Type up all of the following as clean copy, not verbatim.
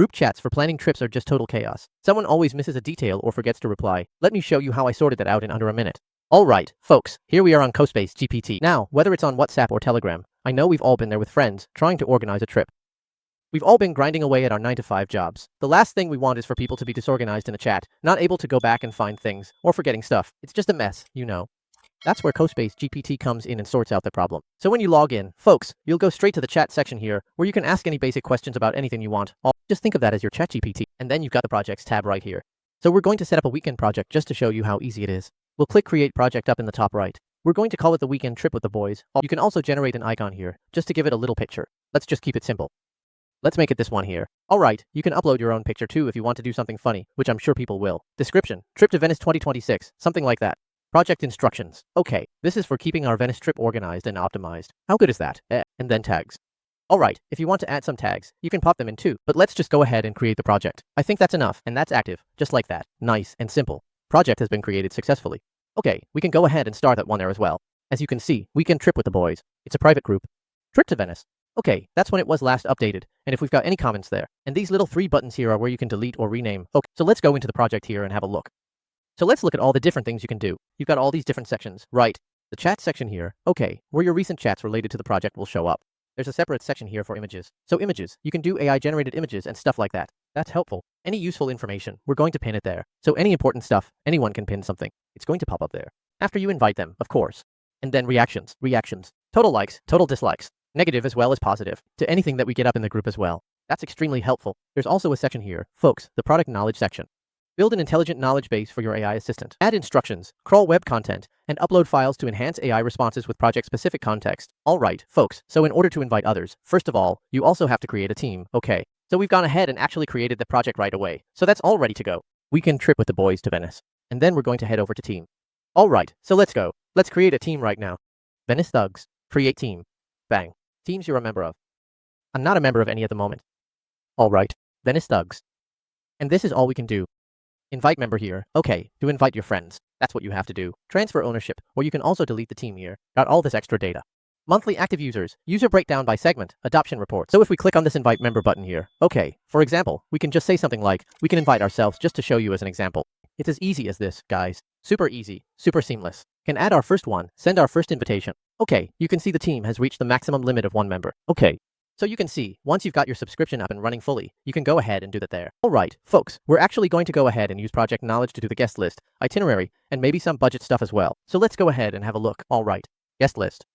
Group chats for planning trips are just total chaos. Someone always misses a detail or forgets to reply. Let me show you how I sorted that out in under a minute. Alright, folks, here we are on CoSpace GPT. Now, whether it's on WhatsApp or Telegram, I know we've all been there with friends, trying to organize a trip. We've all been grinding away at our 9-to-5 jobs. The last thing we want is for people to be disorganized in a chat, not able to go back and find things, or forgetting stuff. It's just a mess, you know. That's where CoSpace GPT comes in and sorts out the problem. So when you log in, folks, you'll go straight to the chat section here, where you can ask any basic questions about anything you want. Just think of that as your chat GPT, and then you've got the projects tab right here. So we're going to set up a weekend project just to show you how easy it is. We'll click create project up in the top right. We're going to call it the weekend trip with the boys. You can also generate an icon here, just to give it a little picture. Let's just keep it simple. Let's make it this one here. Alright, you can upload your own picture too if you want to do something funny, which I'm sure people will. Description, trip to Venice 2026, something like that. Project instructions. Okay, this is for keeping our Venice trip organized and optimized. How good is that? And then tags. Alright, if you want to add some tags, you can pop them in too, but let's just go ahead and create the project. I think that's enough, and that's active, just like that. Nice and simple. Project has been created successfully. Okay, we can go ahead and start that one there as well. As you can see, weekend trip with the boys. It's a private group. Trip to Venice. Okay, that's when it was last updated, and if we've got any comments there. And these little 3 buttons here are where you can delete or rename. Okay, so let's go into the project here and have a look. So let's look at all the different things you can do. You've got all these different sections, right? The chat section here, okay, where your recent chats related to the project will show up. There's a separate section here for images. So images, you can do AI generated images and stuff like that. That's helpful. Any useful information, we're going to pin it there. So any important stuff, anyone can pin something. It's going to pop up there. After you invite them, of course. And then reactions. Total likes, total dislikes. Negative as well as positive, to anything that we get up in the group as well. That's extremely helpful. There's also a section here, folks, the product knowledge section. Build an intelligent knowledge base for your AI assistant. Add instructions, crawl web content, and upload files to enhance AI responses with project-specific context. Alright, folks, so in order to invite others, first of all, you also have to create a team, okay? So we've gone ahead and actually created the project right away. So that's all ready to go. Weekend trip with the boys to Venice. And then we're going to head over to team. Alright, so let's go. Let's create a team right now. Venice Thugs. Create team. Bang. Teams you're a member of. I'm not a member of any at the moment. Alright, Venice Thugs. And this is all we can do. Invite member here. Okay, to invite your friends. That's what you have to do. Transfer ownership, or you can also delete the team here. Got all this extra data. Monthly active users. User breakdown by segment. Adoption report. So if we click on this invite member button here, okay, for example, we can just say something like, we can invite ourselves just to show you as an example. It's as easy as this, guys. Super easy, super seamless. Can add our first one, send our first invitation. Okay, you can see the team has reached the maximum limit of 1 member. Okay. So you can see, once you've got your subscription up and running fully, you can go ahead and do that there. Alright, folks, we're actually going to go ahead and use project knowledge to do the guest list, itinerary, and maybe some budget stuff as well. So let's go ahead and have a look. Alright, guest list.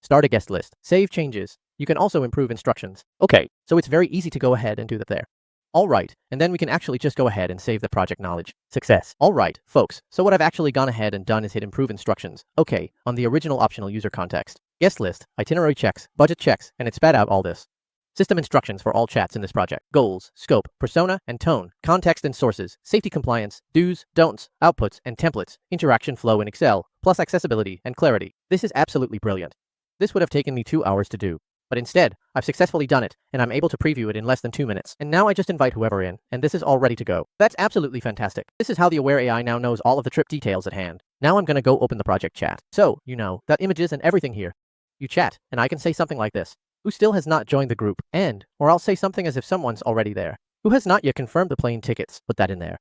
Start a guest list. Save changes. You can also improve instructions. Okay, so it's very easy to go ahead and do that there. Alright, and then we can actually just go ahead and save the project knowledge. Success. Alright, folks, so what I've actually gone ahead and done is hit improve instructions. Okay, on the original optional user context. Guest list, itinerary checks, budget checks, and it spat out all this. System instructions for all chats in this project. Goals, scope, persona, and tone. Context and sources. Safety compliance. Do's, don'ts, outputs, and templates. Interaction flow in Excel. Plus accessibility and clarity. This is absolutely brilliant. This would have taken me 2 hours to do. But instead, I've successfully done it, and I'm able to preview it in less than 2 minutes. And now I just invite whoever in, and this is all ready to go. That's absolutely fantastic. This is how the Aware AI now knows all of the trip details at hand. Now I'm gonna go open the project chat. So, you know, got images and everything here. You chat, and I can say something like this. Who still has not joined the group? And, or I'll say something as if someone's already there. Who has not yet confirmed the plane tickets? Put that in there.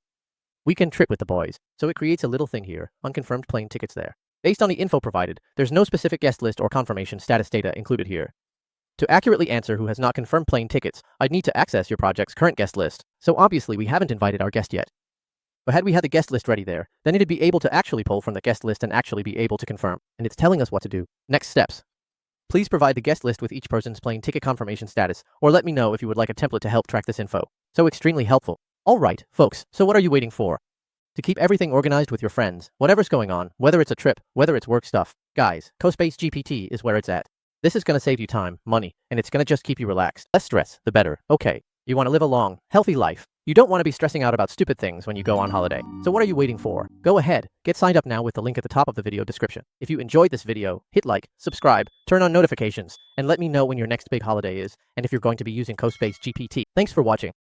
Weekend trip with the boys. So it creates a little thing here, unconfirmed plane tickets there. Based on the info provided, there's no specific guest list or confirmation status data included here. To accurately answer who has not confirmed plane tickets, I'd need to access your project's current guest list. So obviously we haven't invited our guest yet. But had we had the guest list ready there, then it'd be able to actually pull from the guest list and actually be able to confirm. And it's telling us what to do. Next steps. Please provide the guest list with each person's plane ticket confirmation status, or let me know if you would like a template to help track this info. So extremely helpful. Alright, folks, so what are you waiting for? To keep everything organized with your friends, whatever's going on, whether it's a trip, whether it's work stuff. Guys, CoSpace GPT is where it's at. This is gonna save you time, money, and it's gonna just keep you relaxed. Less stress, the better. Okay, you wanna live a long, healthy life. You don't want to be stressing out about stupid things when you go on holiday. So what are you waiting for? Go ahead, get signed up now with the link at the top of the video description. If you enjoyed this video, hit like, subscribe, turn on notifications, and let me know when your next big holiday is, and if you're going to be using CoSpace GPT. Thanks for watching.